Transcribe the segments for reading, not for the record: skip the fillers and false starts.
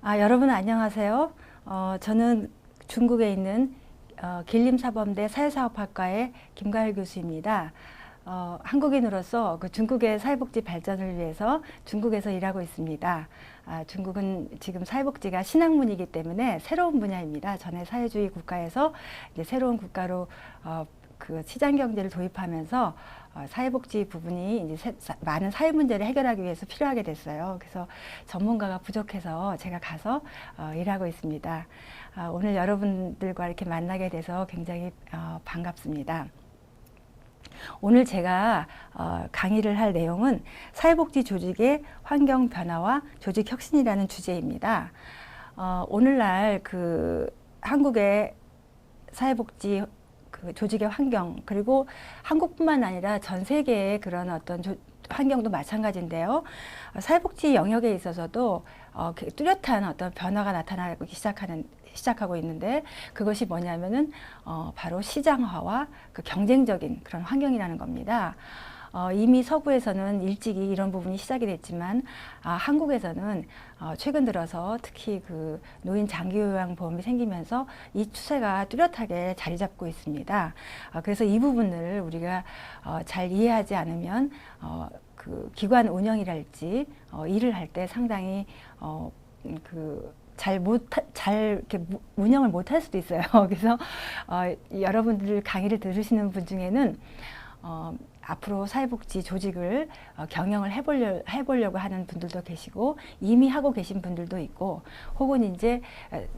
여러분 안녕하세요. 저는 중국에 있는 길림사범대 사회사업학과의 김가일 교수입니다. 한국인으로서 그 중국의 사회복지 발전을 위해서 중국에서 일하고 있습니다. 중국은 지금 사회복지가 신학문이기 때문에 새로운 분야입니다. 전에 사회주의 국가에서 이제 새로운 국가로 그 시장 경제를 도입하면서 사회복지 부분이 이제 많은 사회 문제를 해결하기 위해서 필요하게 됐어요. 그래서 전문가가 부족해서 제가 가서 일하고 있습니다. 오늘 여러분들과 이렇게 만나게 돼서 굉장히 반갑습니다. 오늘 제가 강의를 할 내용은 사회복지 조직의 환경 변화와 조직 혁신이라는 주제입니다. 오늘날 그 한국의 사회복지 그 조직의 환경, 그리고 한국뿐만 아니라 전 세계의 그런 어떤 환경도 마찬가지인데요. 사회복지 영역에 있어서도 뚜렷한 어떤 변화가 나타나기 시작하고 있는데, 그것이 뭐냐면은 바로 시장화와 그 경쟁적인 그런 환경이라는 겁니다. 이미 서구에서는 일찍이 이런 부분이 시작이 됐지만 한국에서는 최근 들어서 특히 그 노인 장기요양보험이 생기면서 이 추세가 뚜렷하게 자리 잡고 있습니다. 그래서 이 부분을 우리가 잘 이해하지 않으면 그 기관 운영이랄지 일을 할 때 상당히 잘 이렇게 운영을 못할 수도 있어요. 그래서 여러분들 강의를 들으시는 분 중에는 앞으로 사회복지 조직을 경영을 해보려고 하는 분들도 계시고, 이미 하고 계신 분들도 있고, 혹은 이제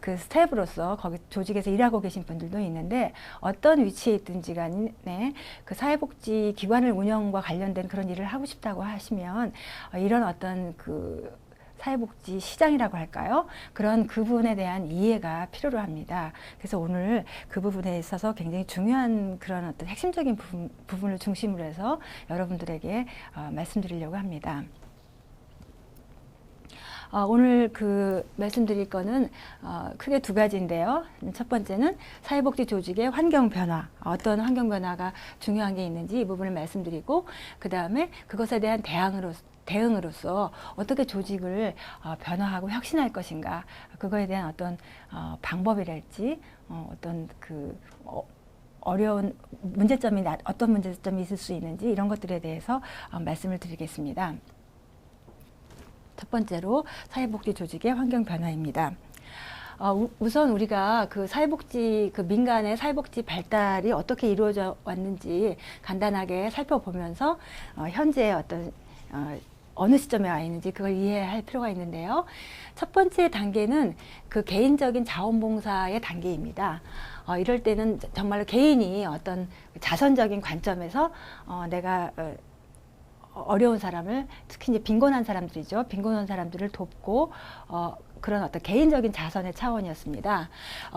그 스텝으로서 거기 조직에서 일하고 계신 분들도 있는데, 어떤 위치에 있든지 간에 그 사회복지 기관을 운영과 관련된 그런 일을 하고 싶다고 하시면 이런 어떤 그 사회복지 시장이라고 할까요? 그런 그 부분에 대한 이해가 필요로 합니다. 그래서 오늘 그 부분에 있어서 굉장히 중요한 그런 어떤 핵심적인 부분을 중심으로 해서 여러분들에게 말씀드리려고 합니다. 오늘 그 말씀드릴 거는 크게 두 가지인데요. 첫 번째는 사회복지 조직의 환경 변화, 어떤 환경 변화가 중요한 게 있는지 이 부분을 말씀드리고, 그 다음에 그것에 대한 대응으로서 어떻게 조직을 변화하고 혁신할 것인가, 그거에 대한 어떤 방법이랄지 어떤 그 어려운 문제점이 어떤 문제점이 있을 수 있는지, 이런 것들에 대해서 말씀을 드리겠습니다. 첫 번째로 사회복지 조직의 환경 변화입니다. 우선 우리가 그 사회복지, 그 민간의 사회복지 발달이 어떻게 이루어져 왔는지 간단하게 살펴보면서 현재 어떤 어느 시점에 와 있는지 그걸 이해할 필요가 있는데요. 첫 번째 단계는 그 개인적인 자원봉사의 단계입니다. 이럴 때는 정말로 개인이 어떤 자선적인 관점에서 내가 어려운 사람을, 특히 이제 빈곤한 사람들이죠. 빈곤한 사람들을 돕고 그런 어떤 개인적인 자선의 차원이었습니다.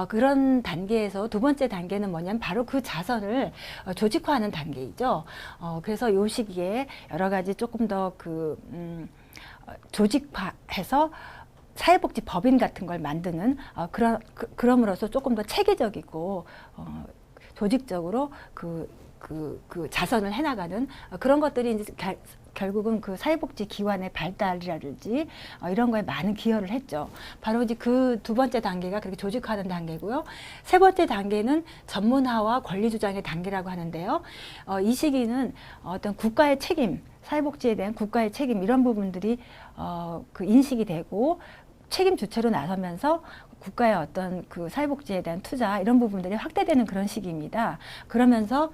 그런 단계에서 두 번째 단계는 뭐냐면 바로 그 자선을 조직화하는 단계이죠. 그래서 요 시기에 여러 가지 조금 더 조직화해서 사회복지 법인 같은 걸 만드는 그럼으로써 조금 더 체계적이고 조직적으로 그 자선을 해나가는 그런 것들이 이제 결국은 그 사회복지 기관의 발달이라든지 이런 거에 많은 기여를 했죠. 바로 이제 그 두 번째 단계가 그렇게 조직화하는 단계고요. 세 번째 단계는 전문화와 권리주장의 단계라고 하는데요. 이 시기는 어떤 국가의 책임, 사회복지에 대한 국가의 책임, 이런 부분들이 그 인식이 되고 책임 주체로 나서면서 국가의 어떤 그 사회복지에 대한 투자, 이런 부분들이 확대되는 그런 시기입니다. 그러면서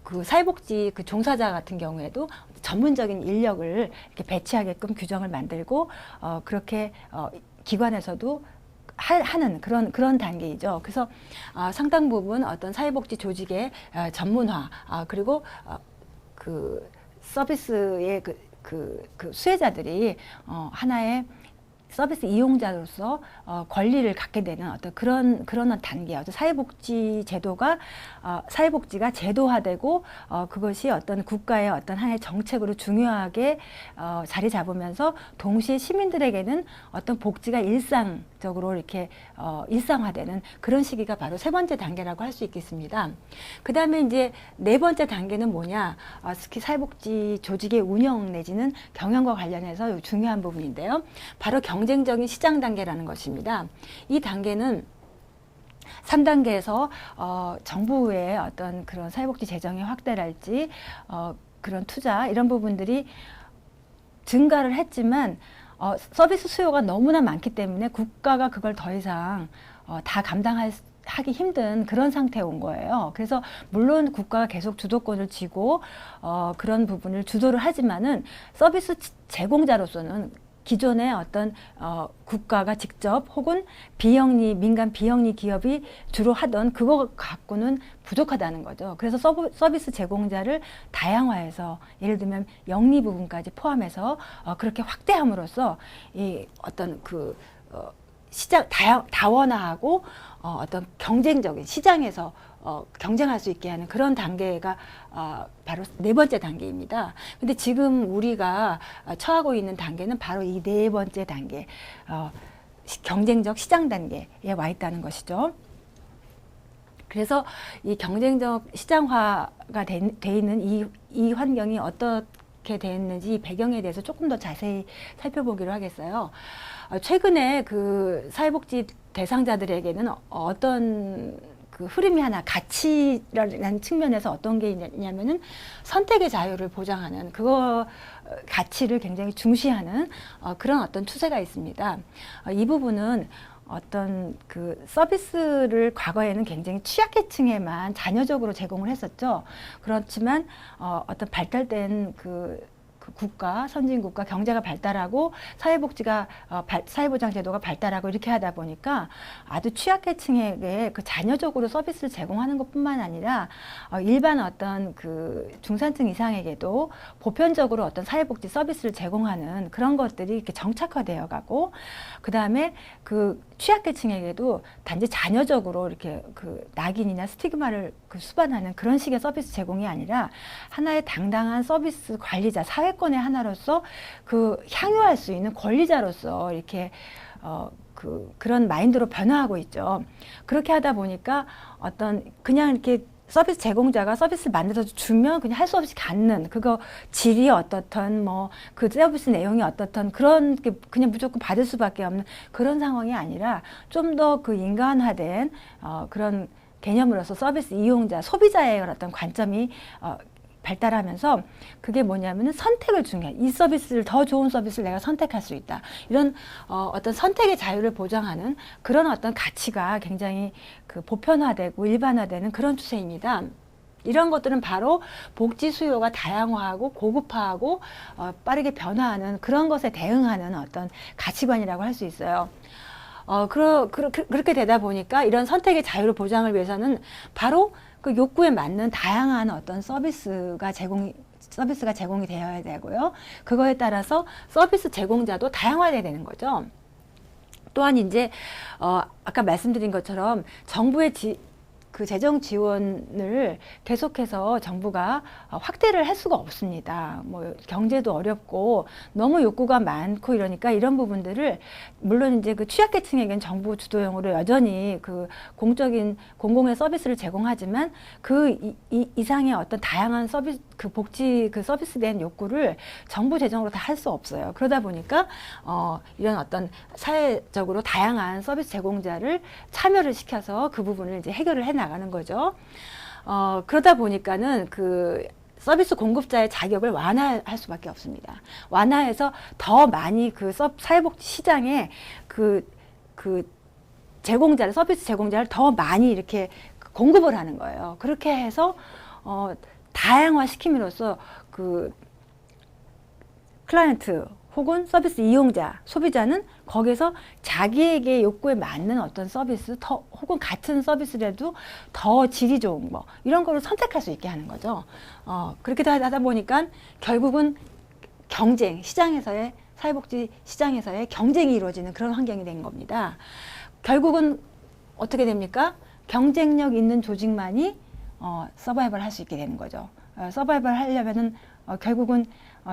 그 사회복지 그 종사자 같은 경우에도 전문적인 인력을 이렇게 배치하게끔 규정을 만들고 그렇게 기관에서도 하는 그런 단계이죠. 그래서 상당 부분 어떤 사회복지 조직의 전문화, 그리고 그 서비스의 그 수혜자들이 하나의 서비스 이용자로서 권리를 갖게 되는 어떤 그런 단계, 어떤 사회복지 제도가 사회복지가 제도화되고 그것이 어떤 국가의 어떤 하나의 정책으로 중요하게 자리 잡으면서 동시에 시민들에게는 어떤 복지가 일상적으로 이렇게 일상화되는 그런 시기가 바로 세 번째 단계라고 할 수 있겠습니다. 그 다음에 이제 네 번째 단계는 뭐냐? 특히 사회복지 조직의 운영 내지는 경영과 관련해서 중요한 부분인데요. 바로 경쟁적인 시장 단계라는 것입니다. 이 단계는 3단계에서 정부의 어떤 그런 사회복지 재정의 확대랄지 그런 투자 이런 부분들이 증가를 했지만 서비스 수요가 너무나 많기 때문에 국가가 그걸 더 이상 다 하기 힘든 그런 상태에 온 거예요. 그래서 물론 국가가 계속 주도권을 쥐고 그런 부분을 주도를 하지만은 서비스 제공자로서는 기존의 어떤 국가가 직접 혹은 민간 비영리 기업이 주로 하던 그거 갖고는 부족하다는 거죠. 그래서 서비스 제공자를 다양화해서 예를 들면 영리 부분까지 포함해서 그렇게 확대함으로써 이 어떤 그 시장 다원화하고 어떤 경쟁적인 시장에서 경쟁할 수 있게 하는 그런 단계가 바로 4번째 단계입니다. 근데 지금 우리가 처하고 있는 단계는 바로 이 4번째 단계, 경쟁적 시장 단계에 와 있다는 것이죠. 그래서 이 경쟁적 시장화가 돼 있는 이 환경이 어떻게 됐는지 이 배경에 대해서 조금 더 자세히 살펴보기로 하겠어요. 최근에 그 사회복지 대상자들에게는 어떤 그 흐름이 하나 가치라는 측면에서 어떤 게 있냐면은 선택의 자유를 보장하는 그거 가치를 굉장히 중시하는 그런 어떤 추세가 있습니다. 이 부분은 어떤 그 서비스를 과거에는 굉장히 취약계층에만 잔여적으로 제공을 했었죠. 그렇지만 어떤 발달된 그 국가, 선진국가 경제가 발달하고 사회보장 제도가 발달하고 이렇게 하다 보니까 아주 취약계층에게 그 잔여적으로 서비스를 제공하는 것뿐만 아니라 일반 어떤 그 중산층 이상에게도 보편적으로 어떤 사회복지 서비스를 제공하는 그런 것들이 이렇게 정착화되어 가고, 그 다음에 그 취약계층에게도 단지 잔여적으로 이렇게 그 낙인이나 스티그마를 그 수반하는 그런 식의 서비스 제공이 아니라 하나의 당당한 서비스 관리자, 사회권의 하나로서 그 향유할 수 있는 권리자로서 이렇게 그런 마인드로 변화하고 있죠. 그렇게 하다 보니까 어떤 그냥 이렇게 서비스 제공자가 서비스를 만들어서 주면 그냥 할 수 없이 갖는, 그거 질이 어떻든 뭐 그 서비스 내용이 어떻든 그런 게 그냥 무조건 받을 수밖에 없는 그런 상황이 아니라 좀 더 그 인간화된 그런 개념으로서 서비스 이용자, 소비자의 어떤 관점이 발달하면서 그게 뭐냐면은 선택을 중요해. 이 서비스를 더 좋은 서비스를 내가 선택할 수 있다. 이런 어떤 선택의 자유를 보장하는 그런 어떤 가치가 굉장히 그 보편화되고 일반화되는 그런 추세입니다. 이런 것들은 바로 복지 수요가 다양화하고 고급화하고 빠르게 변화하는 그런 것에 대응하는 어떤 가치관이라고 할 수 있어요. 그렇게 되다 보니까 이런 선택의 자유를 보장을 위해서는 바로 그 욕구에 맞는 다양한 어떤 서비스가 제공이 되어야 되고요. 그거에 따라서 서비스 제공자도 다양화돼야 되는 거죠. 또한 이제 아까 말씀드린 것처럼 정부의 그 재정 지원을 계속해서 정부가 확대를 할 수가 없습니다. 뭐 경제도 어렵고 너무 욕구가 많고 이러니까 이런 부분들을 물론 이제 그 취약계층에겐 정부 주도형으로 여전히 그 공공의 서비스를 제공하지만 그 이상의 어떤 다양한 서비스 그 복지 그 서비스에 대한 욕구를 정부 재정으로 다 할 수 없어요. 그러다 보니까 이런 어떤 사회적으로 다양한 서비스 제공자를 참여를 시켜서 그 부분을 이제 해결을 해 나가는 거죠. 그러다 보니까는 그 서비스 공급자의 자격을 완화할 수밖에 없습니다. 완화해서 더 많이 그 사회복지 시장에 그 서비스 제공자를 더 많이 이렇게 공급을 하는 거예요. 그렇게 해서 다양화 시킴으로써 그 클라이언트 혹은 서비스 이용자, 소비자는 거기서 자기에게 욕구에 맞는 어떤 서비스, 혹은 같은 서비스라도 더 질이 좋은 뭐 이런 거를 선택할 수 있게 하는 거죠. 그렇게 하다 보니까 결국은 사회복지 시장에서의 경쟁이 이루어지는 그런 환경이 된 겁니다. 결국은 어떻게 됩니까? 경쟁력 있는 조직만이 서바이벌 할 수 있게 되는 거죠. 서바이벌 하려면은 결국은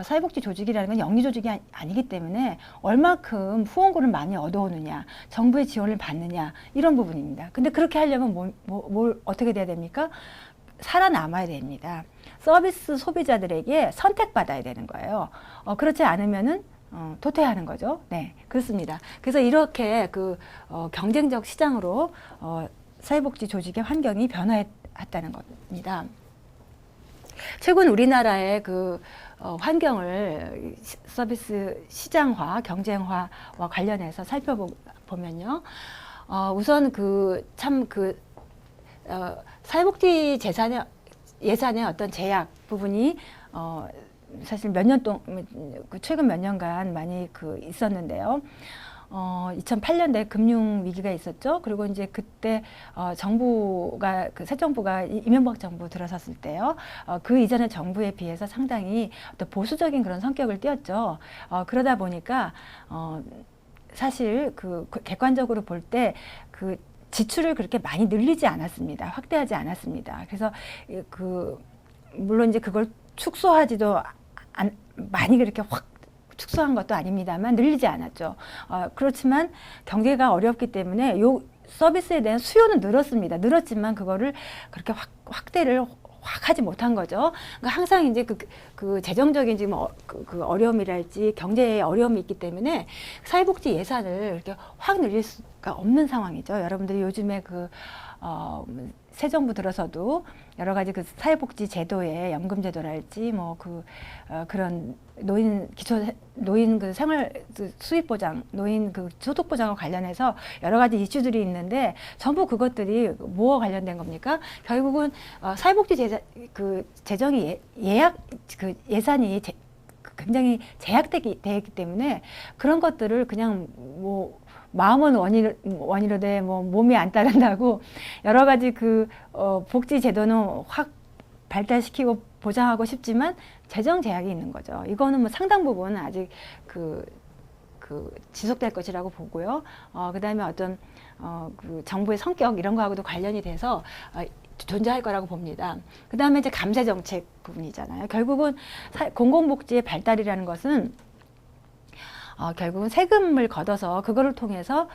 사회복지 조직이라는 건 영리 조직이 아니기 때문에 얼마큼 후원금을 많이 얻어오느냐, 정부의 지원을 받느냐 이런 부분입니다. 근데 그렇게 하려면 뭘 어떻게 돼야 됩니까? 살아남아야 됩니다. 서비스 소비자들에게 선택받아야 되는 거예요. 그렇지 않으면은 토퇴하는 거죠. 네, 그렇습니다. 그래서 이렇게 경쟁적 시장으로 사회복지 조직의 환경이 변화했다는 겁니다. 최근 우리나라의 환경을 서비스 시장화, 경쟁화와 관련해서 살펴보면요. 우선 사회복지 예산의 어떤 제약 부분이 사실 최근 몇 년간 많이 있었는데요. 2008년대 금융 위기가 있었죠. 그리고 이제 그때 새 정부가 이명박 정부 들어섰을 때요. 그 이전의 정부에 비해서 상당히 어떤 보수적인 그런 성격을 띄었죠. 그러다 보니까 사실 객관적으로 볼 때 지출을 그렇게 많이 늘리지 않았습니다. 확대하지 않았습니다. 그래서 물론 이제 그걸 축소하지도 많이 그렇게 확 축소한 것도 아닙니다만 늘리지 않았죠. 그렇지만 경제가 어렵기 때문에 요 서비스에 대한 수요는 늘었지만 그거를 그렇게 확대를 확 하지 못한 거죠. 그러니까 항상 이제 재정적인 지금 어려움이랄지 경제의 어려움이 있기 때문에 사회복지 예산을 이렇게 확 늘릴 수가 없는 상황이죠. 여러분들이 요즘에 새 정부 들어서도 여러 가지 사회복지 제도의 연금제도랄지 그런 노인 생활 수입보장, 노인 소득보장과 관련해서 여러 가지 이슈들이 있는데 전부 그것들이 뭐와 관련된 겁니까? 결국은 사회복지 재정이 예산이 굉장히 제약되기 때문에 그런 것들을 그냥 마음은 원이로되 몸이 안 따른다고 여러 가지 복지 제도는 확 발달시키고 보장하고 싶지만 재정 제약이 있는 거죠. 이거는 상당 부분 아직 지속될 것이라고 보고요. 그다음에 어떤 정부의 성격 이런 거하고도 관련이 돼서 존재할 거라고 봅니다. 그다음에 이제 감세 정책 부분이잖아요. 결국은 공공복지의 발달이라는 것은 결국은 세금을 걷어서 그거를 통해서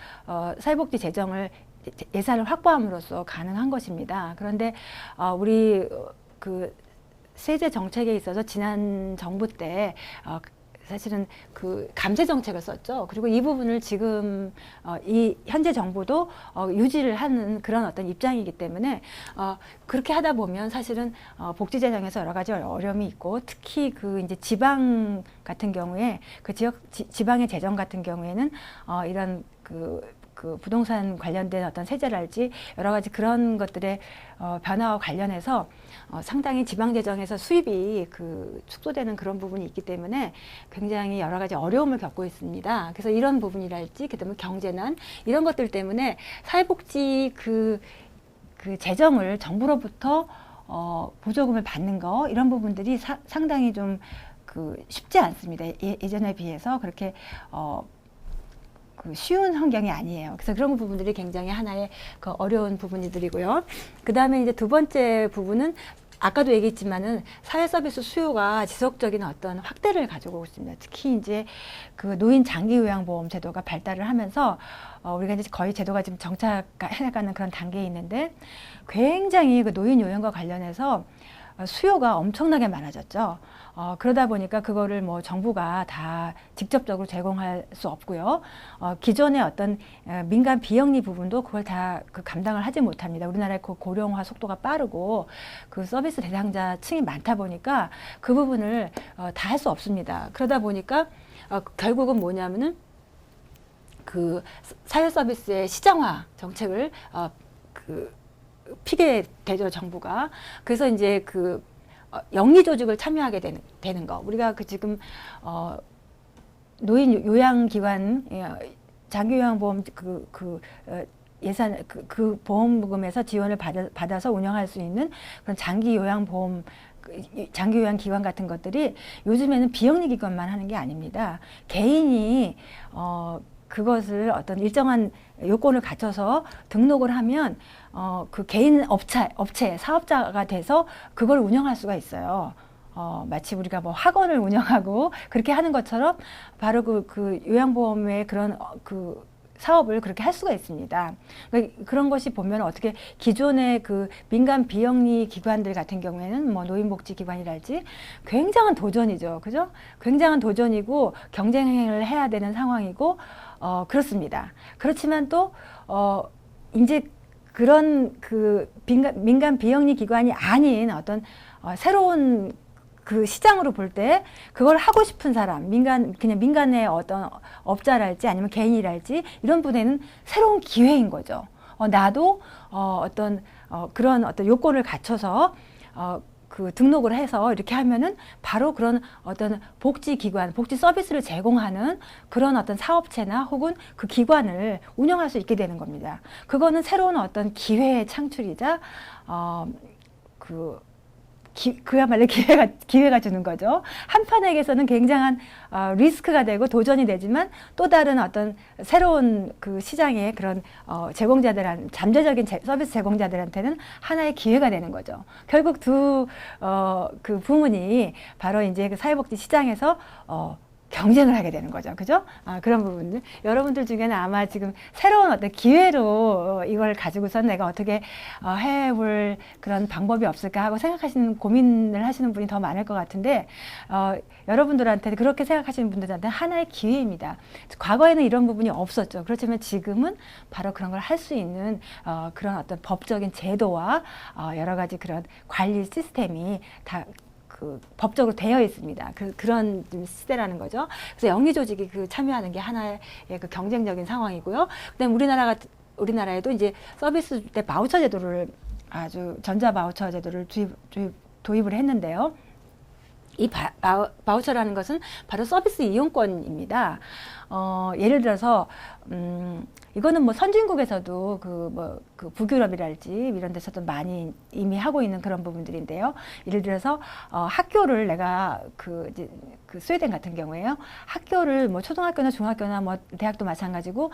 사회복지 예산을 확보함으로써 가능한 것입니다. 그런데 우리 세제 정책에 있어서 지난 정부 때 사실은 감세 정책을 썼죠. 그리고 이 부분을 지금 이 현재 정부도 유지를 하는 그런 어떤 입장이기 때문에 그렇게 하다 보면 사실은 복지 재정에서 여러 가지 어려움이 있고 특히 이제 지방 같은 경우에 지방의 재정 같은 경우에는 이런 부동산 관련된 어떤 세제랄지 여러 가지 그런 것들의 변화와 관련해서 상당히 지방재정에서 수입이 축소되는 그런 부분이 있기 때문에 굉장히 여러 가지 어려움을 겪고 있습니다. 그래서 이런 부분이랄지 그다음에 경제난 이런 것들 때문에 사회복지 재정을 정부로부터 보조금을 받는 거 이런 부분들이 상당히 좀 쉽지 않습니다. 예전에 비해서 그렇게 쉬운 환경이 아니에요. 그래서 그런 부분들이 굉장히 하나의 어려운 부분이들이고요. 그 다음에 이제 두 번째 부분은 아까도 얘기했지만은 사회 서비스 수요가 지속적인 어떤 확대를 가지고 있습니다. 특히 이제 노인 장기 요양보험 제도가 발달을 하면서 우리가 이제 거의 제도가 지금 정착해가는 그런 단계에 있는데 굉장히 노인 요양과 관련해서 수요가 엄청나게 많아졌죠. 그러다 보니까 그거를 정부가 다 직접적으로 제공할 수 없고요. 기존의 어떤 민간 비영리 부분도 그걸 다 감당을 하지 못합니다. 우리나라의 고령화 속도가 빠르고 서비스 대상자층이 많다 보니까 그 부분을 다 할 수 없습니다. 그러다 보니까 결국은 뭐냐면은 사회 서비스의 시장화 정책을 피게 되죠, 정부가. 그래서 이제 영리 조직을 참여하게 되는 거. 우리가 지금 노인 요양기관 장기 요양보험 예산 보험금에서 지원을 받아서 운영할 수 있는 그런 장기 요양보험 장기 요양기관 같은 것들이 요즘에는 비영리 기관만 하는 게 아닙니다. 개인이 그것을 어떤 일정한 요건을 갖춰서 등록을 하면 개인 업체 사업자가 돼서 그걸 운영할 수가 있어요. 마치 우리가 학원을 운영하고 그렇게 하는 것처럼 바로 요양보험의 그런 사업을 그렇게 할 수가 있습니다. 그러니까 그런 것이 보면 어떻게 기존의 그 민간 비영리 기관들 같은 경우에는 뭐 노인복지기관이랄지 굉장한 도전이죠. 그죠? 굉장한 도전이고 경쟁을 해야 되는 상황이고, 그렇습니다. 그렇지만 또, 이제 그런 그 민간 비영리 기관이 아닌 어떤 새로운 그 시장으로 볼 때 그걸 하고 싶은 사람, 그냥 민간의 어떤 업자랄지 아니면 개인이랄지 이런 분에는 새로운 기회인 거죠. 나도 그런 어떤 요건을 갖춰서 그 등록을 해서 이렇게 하면은 바로 그런 어떤 복지기관, 복지 서비스를 제공하는 그런 어떤 사업체나 혹은 그 기관을 운영할 수 있게 되는 겁니다. 그거는 새로운 어떤 기회의 창출이자 그야말로 기회가 주는 거죠. 한편에게서는 굉장한 리스크가 되고 도전이 되지만 또 다른 어떤 새로운 그 시장의 그런 잠재적인 서비스 제공자들한테는 하나의 기회가 되는 거죠. 결국 그 부문이 바로 이제 그 사회복지 시장에서 경쟁을 하게 되는 거죠. 그죠? 그런 부분들. 여러분들 중에는 아마 지금 새로운 어떤 기회로 이걸 가지고서 내가 어떻게 해볼 그런 방법이 없을까 하고 생각하시는, 고민을 하시는 분이 더 많을 것 같은데, 여러분들한테, 그렇게 생각하시는 분들한테 하나의 기회입니다. 과거에는 이런 부분이 없었죠. 그렇지만 지금은 바로 그런 걸 할 수 있는 그런 어떤 법적인 제도와 여러 가지 그런 관리 시스템이 다 법적으로 되어 있습니다. 그런 시대라는 거죠. 그래서 영리 조직이 참여하는 게 하나의 그 경쟁적인 상황이고요. 그다음 우리나라에도 이제 서비스 때 바우처 제도를 전자 바우처 제도를 도입을 했는데요. 이 바우처라는 것은 바로 서비스 이용권입니다. 예를 들어서 이거는 뭐 선진국에서도 그 북유럽이랄지 이런 데서도 많이 이미 하고 있는 그런 부분들인데요. 예를 들어서 학교를 내가 이제 스웨덴 같은 경우에요. 학교를 뭐 초등학교나 중학교나 뭐 대학도 마찬가지고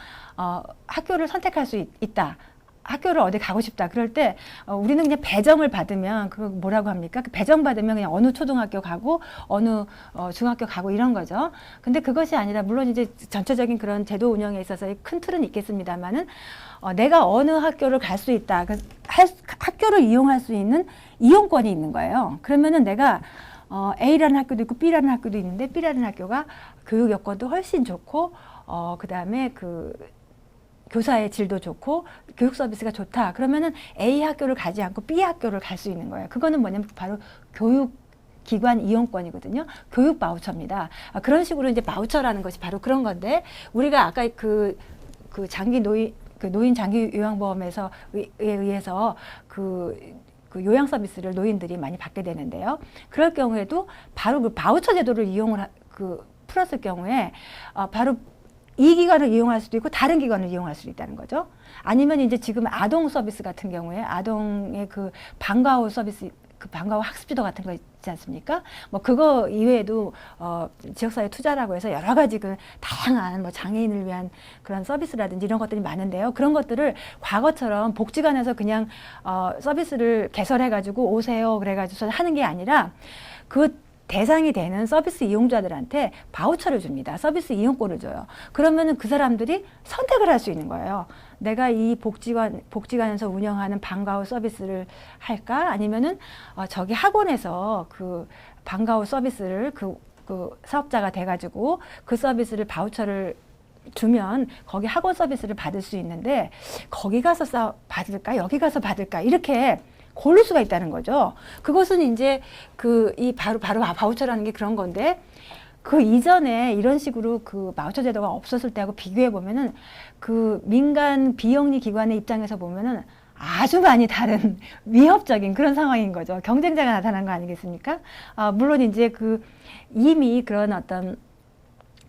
학교를 선택할 수 있다. 학교를 어디 가고 싶다. 그럴 때 우리는 그냥 배정을 받으면 그거 뭐라고 합니까? 그 배정 받으면 그냥 어느 초등학교 가고 어느 중학교 가고 이런 거죠. 근데 그것이 아니라 물론 이제 전체적인 그런 제도 운영에 있어서의 큰 틀은 있겠습니다만은 내가 어느 학교를 갈 수 있다. 학교를 이용할 수 있는 이용권이 있는 거예요. 그러면은 내가 A라는 학교도 있고 B라는 학교도 있는데 B라는 학교가 교육 여건도 훨씬 좋고 그다음에 교사의 질도 좋고 교육 서비스가 좋다. 그러면은 A 학교를 가지 않고 B 학교를 갈 수 있는 거예요. 그거는 뭐냐면 바로 교육기관 이용권이거든요. 교육 바우처입니다. 그런 식으로 이제 바우처라는 것이 바로 그런 건데, 우리가 아까 노인 장기 요양보험에서 의해서 요양 서비스를 노인들이 많이 받게 되는데요. 그럴 경우에도 바로 그 바우처 제도를 풀었을 경우에 바로 이 기관을 이용할 수도 있고 다른 기관을 이용할 수도 있다는 거죠. 아니면 이제 지금 아동 서비스 같은 경우에 아동의 방과후 서비스, 방과후 학습지도 같은 거 있지 않습니까? 뭐 그거 이외에도 지역사회 투자라고 해서 여러 가지 다양한 뭐 장애인을 위한 그런 서비스라든지 이런 것들이 많은데요. 그런 것들을 과거처럼 복지관에서 그냥 서비스를 개설해가지고 오세요 그래가지고 하는 게 아니라 대상이 되는 서비스 이용자들한테 바우처를 줍니다. 서비스 이용권을 줘요. 그러면은 그 사람들이 선택을 할 수 있는 거예요. 내가 이 복지관에서 운영하는 방과후 서비스를 할까? 아니면은 저기 학원에서 방과후 서비스를 사업자가 돼가지고 그 서비스를 바우처를 주면 거기 학원 서비스를 받을 수 있는데 거기 가서 받을까? 여기 가서 받을까? 이렇게 고를 수가 있다는 거죠. 그것은 이제 바로 바우처라는 게 그런 건데, 그 이전에 이런 식으로 바우처 제도가 없었을 때하고 비교해 보면은 민간 비영리 기관의 입장에서 보면은 아주 많이 다른 위협적인 그런 상황인 거죠. 경쟁자가 나타난 거 아니겠습니까? 물론 이제 이미 그런 어떤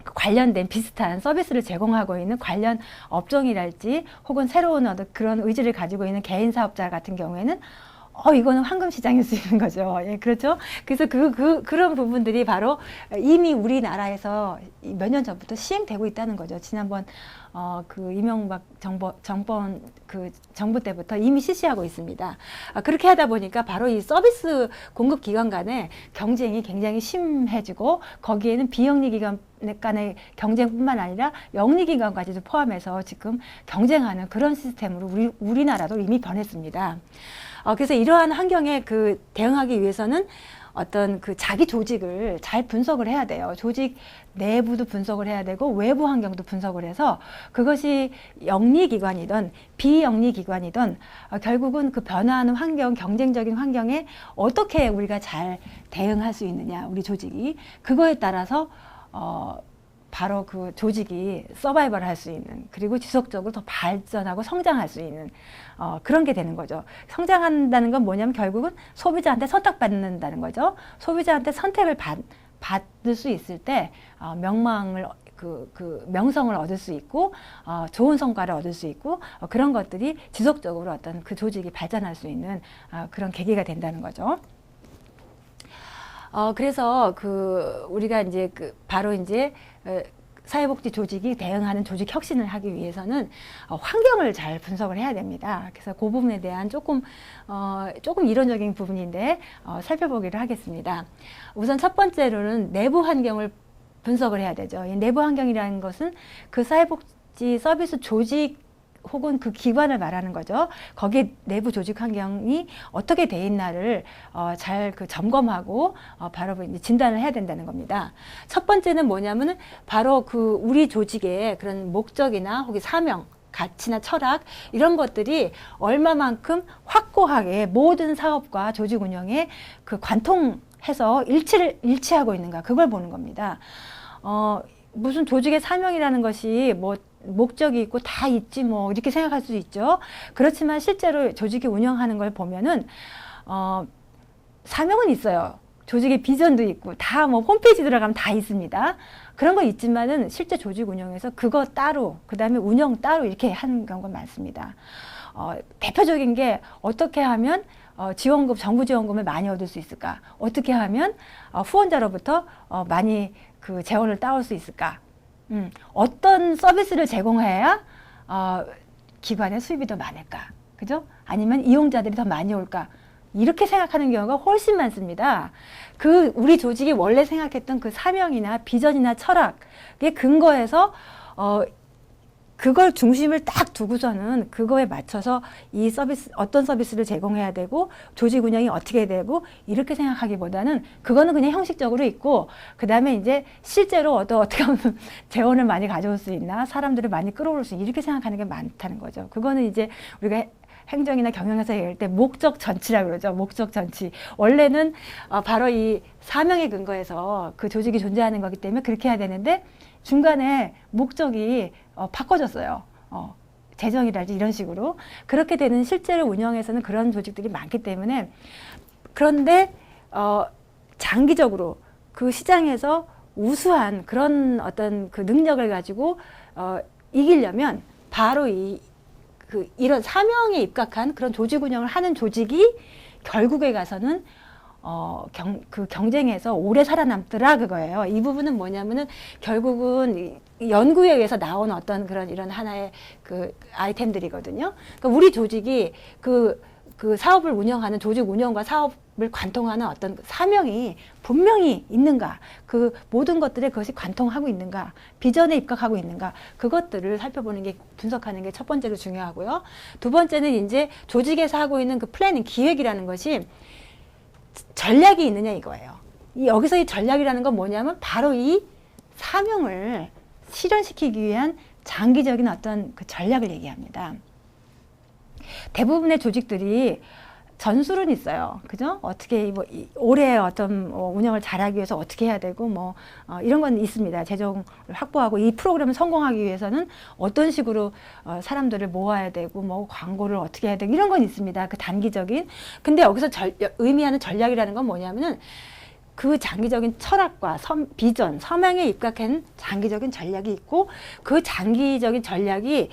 관련된 비슷한 서비스를 제공하고 있는 관련 업종이랄지 혹은 새로운 어떤 그런 의지를 가지고 있는 개인 사업자 같은 경우에는 이거는 황금 시장일 수 있는 거죠. 예, 그렇죠. 그래서 그런 부분들이 바로 이미 우리나라에서 몇 년 전부터 시행되고 있다는 거죠. 지난번 그 이명박 정권 그 정부 때부터 이미 실시하고 있습니다. 그렇게 하다 보니까 바로 이 서비스 공급 기관 간의 경쟁이 굉장히 심해지고, 거기에는 비영리 기관 간의 경쟁뿐만 아니라 영리 기관까지도 포함해서 지금 경쟁하는 그런 시스템으로 우리나라도 이미 변했습니다. 그래서 이러한 환경에 그 대응하기 위해서는 어떤 그 자기 조직을 잘 분석을 해야 돼요. 조직 내부도 분석을 해야 되고 외부 환경도 분석을 해서 그것이 영리 기관이든 비영리 기관이든 결국은 그 변화하는 환경, 경쟁적인 환경에 어떻게 우리가 잘 대응할 수 있느냐, 우리 조직이 그거에 따라서 바로 그 조직이 서바이벌 할 수 있는, 그리고 지속적으로 더 발전하고 성장할 수 있는 그런 게 되는 거죠. 성장한다는 건 뭐냐면 결국은 소비자한테 선택받는다는 거죠. 소비자한테 선택을 받을 수 있을 때 명망을 명성을 얻을 수 있고 좋은 성과를 얻을 수 있고 그런 것들이 지속적으로 어떤 그 조직이 발전할 수 있는 그런 계기가 된다는 거죠. 그래서 우리가 이제 바로 이제 사회복지 조직이 대응하는 조직 혁신을 하기 위해서는 환경을 잘 분석을 해야 됩니다. 그래서 그 부분에 대한 조금 이론적인 부분인데 살펴보기를 하겠습니다. 우선 첫 번째로는 내부 환경을 분석을 해야 되죠. 이 내부 환경이라는 것은 그 사회복지 서비스 조직 혹은 그 기관을 말하는 거죠. 거기에 내부 조직 환경이 어떻게 돼 있나를 잘 점검하고 바로 이제 진단을 해야 된다는 겁니다. 첫 번째는 뭐냐면은 바로 우리 조직의 그런 목적이나 혹은 사명, 가치나 철학 이런 것들이 얼마만큼 확고하게 모든 사업과 조직 운영에 관통해서 일치하고 있는가, 그걸 보는 겁니다. 무슨 조직의 사명이라는 것이 목적이 있고 다 있지 이렇게 생각할 수 있죠. 그렇지만 실제로 조직이 운영하는 걸 보면은 사명은 있어요. 조직의 비전도 있고 다 홈페이지 들어가면 다 있습니다. 그런 거 있지만은 실제 조직 운영에서 그거 따로, 그 다음에 운영 따로 이렇게 하는 경우가 많습니다. 대표적인 게 어떻게 하면 지원금, 정부 지원금을 많이 얻을 수 있을까? 어떻게 하면 후원자로부터 많이 재원을 따올 수 있을까? 어떤 서비스를 제공해야 기관의 수입이 더 많을까? 그죠? 아니면 이용자들이 더 많이 올까? 이렇게 생각하는 경우가 훨씬 많습니다. 우리 조직이 원래 생각했던 그 사명이나 비전이나 철학에 근거해서 그걸 중심을 딱 두고서는 그거에 맞춰서 어떤 서비스를 제공해야 되고 조직 운영이 어떻게 되고 이렇게 생각하기보다는 그거는 그냥 형식적으로 있고, 그 다음에 이제 실제로 어떻게 하면 재원을 많이 가져올 수 있나, 사람들을 많이 끌어올 수 있나, 이렇게 생각하는 게 많다는 거죠. 그거는 이제 우리가 행정이나 경영에서 얘기할 때 목적 전치라고 그러죠. 목적 전치. 원래는 바로 이 사명에 근거해서 그 조직이 존재하는 거기 때문에 그렇게 해야 되는데 중간에 목적이 바꿔졌어요. 재정이랄지 이런 식으로. 그렇게 되는 실제로 운영에서는 그런 조직들이 많기 때문에, 그런데 장기적으로 그 시장에서 우수한 그런 어떤 그 능력을 가지고 이기려면 바로 이런 사명에 입각한 그런 조직 운영을 하는 조직이 결국에 가서는 그 경쟁에서 오래 살아남더라, 그거예요. 이 부분은 뭐냐면은 결국은 연구에 의해서 나온 어떤 이런 하나의 아이템들이거든요. 그러니까 우리 조직이 그 사업을 운영하는 조직 운영과 사업을 관통하는 어떤 사명이 분명히 있는가, 그 모든 것들에 그것이 관통하고 있는가, 비전에 입각하고 있는가, 그것들을 살펴보는 게, 분석하는 게 첫 번째로 중요하고요. 두 번째는 이제 조직에서 하고 있는 그 플래닝, 기획이라는 것이 전략이 있느냐 이거예요. 여기서 이 전략이라는 건 뭐냐면 바로 이 사명을 실현시키기 위한 장기적인 어떤 그 전략을 얘기합니다. 대부분의 조직들이 전술은 있어요. 그죠? 어떻게 올해 어떤 운영을 잘하기 위해서 어떻게 해야 되고 이런 건 있습니다. 재정을 확보하고 이 프로그램을 성공하기 위해서는 어떤 식으로 사람들을 모아야 되고 광고를 어떻게 해야 되고 이런 건 있습니다. 그 단기적인. 근데 여기서 의미하는 전략이라는 건 뭐냐면은 그 장기적인 철학과 비전, 서명에 입각한 장기적인 전략이 있고 그 장기적인 전략이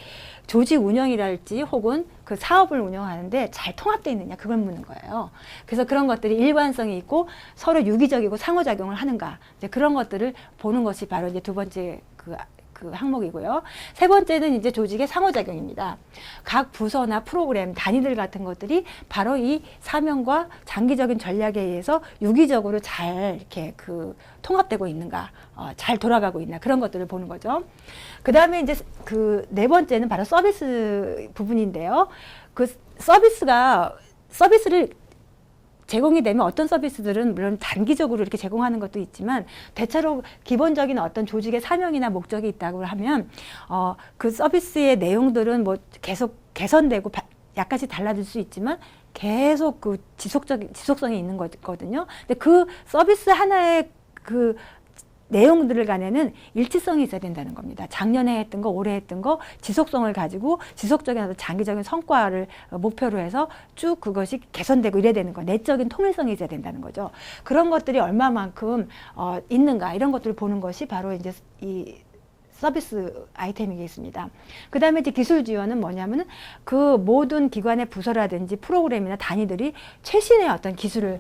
조직 운영이랄지 혹은 그 사업을 운영하는데 잘 통합되어 있느냐 그걸 묻는 거예요. 그래서 그런 것들이 일관성이 있고 서로 유기적이고 상호작용을 하는가 이제 그런 것들을 보는 것이 바로 이제 두 번째 그 항목이고요. 세 번째는 이제 조직의 상호작용입니다. 각 부서나 프로그램, 단위들 같은 것들이 바로 이 사명과 장기적인 전략에 의해서 유기적으로 잘 이렇게 그 통합되고 있는가, 잘 돌아가고 있나 그런 것들을 보는 거죠. 그 다음에 이제 그 네 번째는 바로 서비스 부분인데요. 그 서비스를 제공이 되면 어떤 서비스들은 물론 단기적으로 이렇게 제공하는 것도 있지만 대체로 기본적인 어떤 조직의 사명이나 목적이 있다고 하면 그 서비스의 내용들은 뭐 계속 개선되고 약간씩 달라질 수 있지만 계속 그 지속성이 있는 거거든요. 근데 그 서비스 하나의 그 내용들 간에는 일치성이 있어야 된다는 겁니다. 작년에 했던 거, 올해 했던 거, 지속성을 가지고 지속적인 어떤 장기적인 성과를 목표로 해서 쭉 그것이 개선되고 이래야 되는 거, 내적인 통일성이 있어야 된다는 거죠. 그런 것들이 얼마만큼 있는가 이런 것들을 보는 것이 바로 이제 이 서비스 아이템이겠습니다. 그 다음에 이제 기술 지원은 뭐냐면은 그 모든 기관의 부서라든지 프로그램이나 단위들이 최신의 어떤 기술을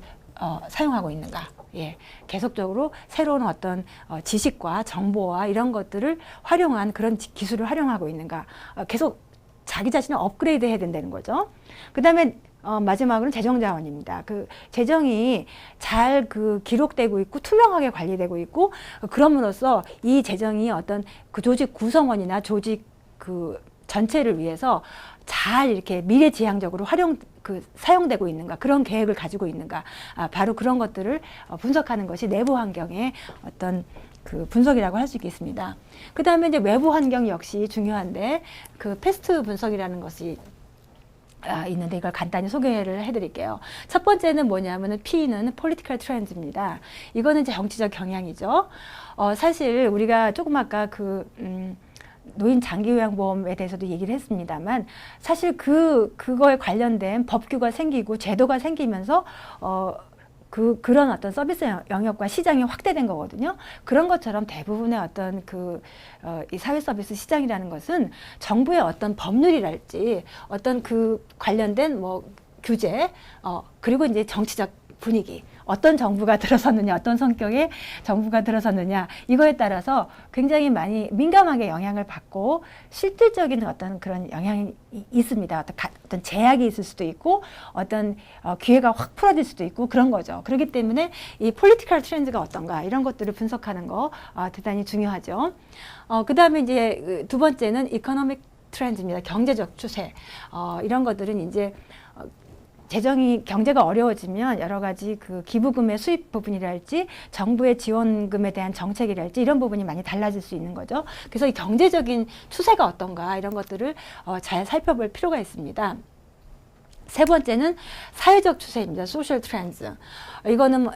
사용하고 있는가. 예, 계속적으로 새로운 어떤 지식과 정보와 이런 것들을 활용한 그런 기술을 활용하고 있는가. 계속 자기 자신을 업그레이드 해야 된다는 거죠. 그 다음에 마지막으로는 재정 자원입니다. 그 재정이 잘 그 기록되고 있고 투명하게 관리되고 있고 그럼으로써 이 재정이 어떤 그 조직 구성원이나 조직 그 전체를 위해서 잘 이렇게 미래지향적으로 사용되고 있는가 그런 계획을 가지고 있는가 바로 그런 것들을 분석하는 것이 내부 환경의 어떤 그 분석이라고 할 수 있겠습니다. 그 다음에 이제 외부 환경 역시 중요한데 그 패스트 분석이라는 것이 있는데 이걸 간단히 소개를 해드릴게요. 첫 번째는 뭐냐면은 P는 Political Trends입니다. 이거는 이제 정치적 경향이죠. 사실 우리가 조금 아까 노인 장기요양보험에 대해서도 얘기를 했습니다만 사실 그거에 관련된 법규가 생기고 제도가 생기면서 그런 어떤 서비스 영역과 시장이 확대된 거거든요. 그런 것처럼 대부분의 어떤 이 사회 서비스 시장이라는 것은 정부의 어떤 법률이랄지 어떤 그 관련된 뭐 규제 그리고 이제 정치적 분위기 어떤 정부가 들어섰느냐 어떤 성격의 정부가 들어섰느냐 이거에 따라서 굉장히 많이 민감하게 영향을 받고 실질적인 어떤 그런 영향이 있습니다. 어떤 제약이 있을 수도 있고 어떤 기회가 확 풀어질 수도 있고 그런 거죠. 그렇기 때문에 이 폴리티컬 트렌드가 어떤가 이런 것들을 분석하는 거 대단히 중요하죠. 그 다음에 이제 두 번째는 이코노믹 트렌드입니다. 경제적 추세. 이런 것들은 이제 경제가 어려워지면 여러 가지 그 기부금의 수입 부분이랄지 정부의 지원금에 대한 정책이랄지 이런 부분이 많이 달라질 수 있는 거죠. 그래서 이 경제적인 추세가 어떤가 이런 것들을 잘 살펴볼 필요가 있습니다. 세 번째는 사회적 추세입니다. 소셜 트렌드. 이거는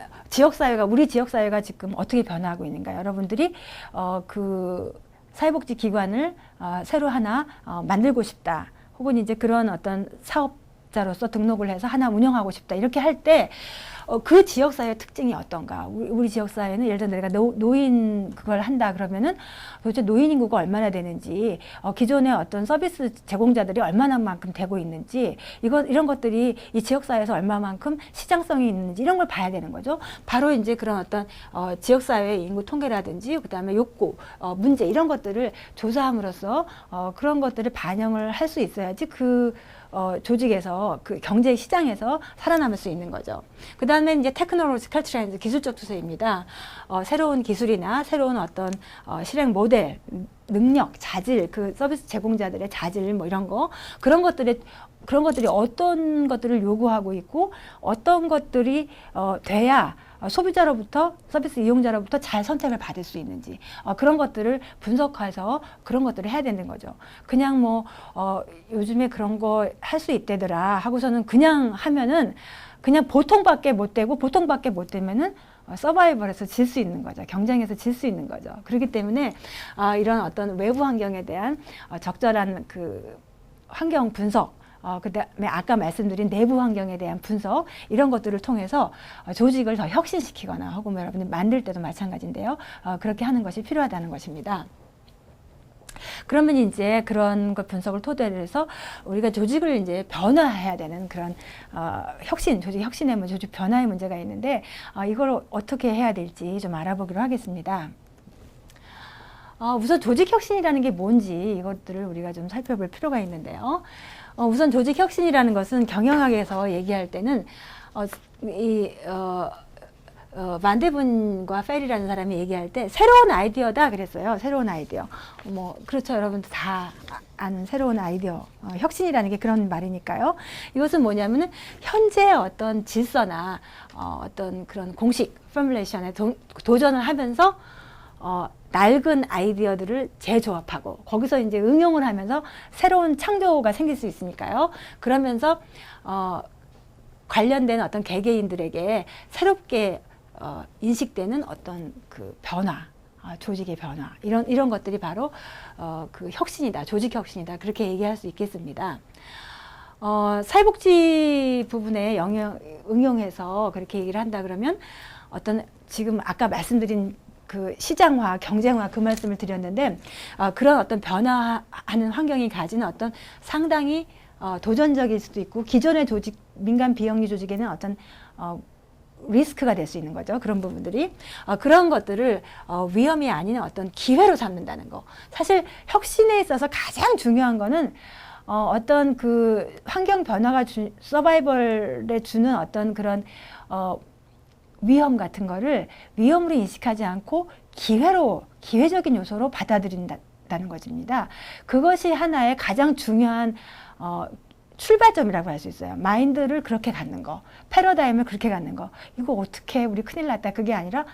우리 지역사회가 지금 어떻게 변화하고 있는가. 여러분들이 그 사회복지 기관을 새로 하나 만들고 싶다. 혹은 이제 그런 어떤 사업자로서 등록을 해서 하나 운영하고 싶다. 이렇게 할 때 그 지역사회의 특징이 어떤가. 우리 지역사회는 예를 들어 내가 노인 그걸 한다 그러면은 도대체 노인 인구가 얼마나 되는지 기존의 어떤 서비스 제공자들이 얼마나만큼 되고 있는지 이런 것들이 이 지역사회에서 얼마만큼 시장성이 있는지 이런 걸 봐야 되는 거죠. 바로 이제 그런 어떤 지역사회의 인구 통계라든지 그다음에 욕구, 문제 이런 것들을 조사함으로써 그런 것들을 반영을 할 수 있어야지 조직에서 그 경제 시장에서 살아남을 수 있는 거죠. 그 다음에 이제 테크놀로지컬 트렌드, 기술적 추세입니다. 새로운 기술이나 새로운 어떤 실행 모델, 능력, 자질, 그 서비스 제공자들의 자질 뭐 이런 거 그런 것들이 어떤 것들을 요구하고 있고 어떤 것들이 돼야 소비자로부터 서비스 이용자로부터 잘 선택을 받을 수 있는지 그런 것들을 분석해서 그런 것들을 해야 되는 거죠. 그냥 뭐 요즘에 그런 거 할 수 있대더라 하고서는 그냥 하면은 그냥 보통밖에 못 되고 보통밖에 못 되면은 서바이벌에서 질 수 있는 거죠. 경쟁에서 질 수 있는 거죠. 그렇기 때문에 이런 어떤 외부 환경에 대한 적절한 그 환경 분석 그다음에 아까 말씀드린 내부 환경에 대한 분석 이런 것들을 통해서 조직을 더 혁신시키거나 혹은 여러분들 만들 때도 마찬가지인데요. 그렇게 하는 것이 필요하다는 것입니다. 그러면 이제 그런 것 분석을 토대로 해서 우리가 조직을 이제 변화해야 되는 그런 조직 혁신의 조직 변화의 문제가 있는데 이걸 어떻게 해야 될지 좀 알아보기로 하겠습니다. 우선 조직 혁신이라는 게 뭔지 이것들을 우리가 좀 살펴볼 필요가 있는데요. 우선 조직 혁신이라는 것은 경영학에서 얘기할 때는 만데분과 페리라는 사람이 얘기할 때 새로운 아이디어다 그랬어요. 새로운 아이디어. 그렇죠. 여러분도 다 아는 새로운 아이디어. 혁신이라는 게 그런 말이니까요. 이것은 뭐냐면은 현재 어떤 질서나 어떤 그런 공식 포뮬레이션에 도전을 하면서 낡은 아이디어들을 재조합하고 거기서 이제 응용을 하면서 새로운 창조가 생길 수 있으니까요. 그러면서 관련된 어떤 개개인들에게 새롭게 인식되는 어떤 그 변화, 조직의 변화 이런 것들이 바로 그 혁신이다, 조직 혁신이다 그렇게 얘기할 수 있겠습니다. 사회복지 부분에 응용해서 그렇게 얘기를 한다 그러면 어떤 지금 아까 말씀드린 그 시장화, 경쟁화 그 말씀을 드렸는데 그런 어떤 변화하는 환경이 가지는 어떤 상당히 도전적일 수도 있고 기존의 조직, 민간 비영리 조직에는 어떤 리스크가 될 수 있는 거죠. 그런 부분들이 그런 것들을 위험이 아닌 어떤 기회로 삼는다는 거. 사실 혁신에 있어서 가장 중요한 거는 어떤 그 환경 변화가 서바이벌에 주는 어떤 그런 위험 같은 거를 위험으로 인식하지 않고 기회적인 요소로 받아들인다는 것입니다. 그것이 하나의 가장 중요한 출발점이라고 할 수 있어요. 마인드를 그렇게 갖는 거, 패러다임을 그렇게 갖는 거. 이거 어떻게 우리 큰일 났다. 그게 아니라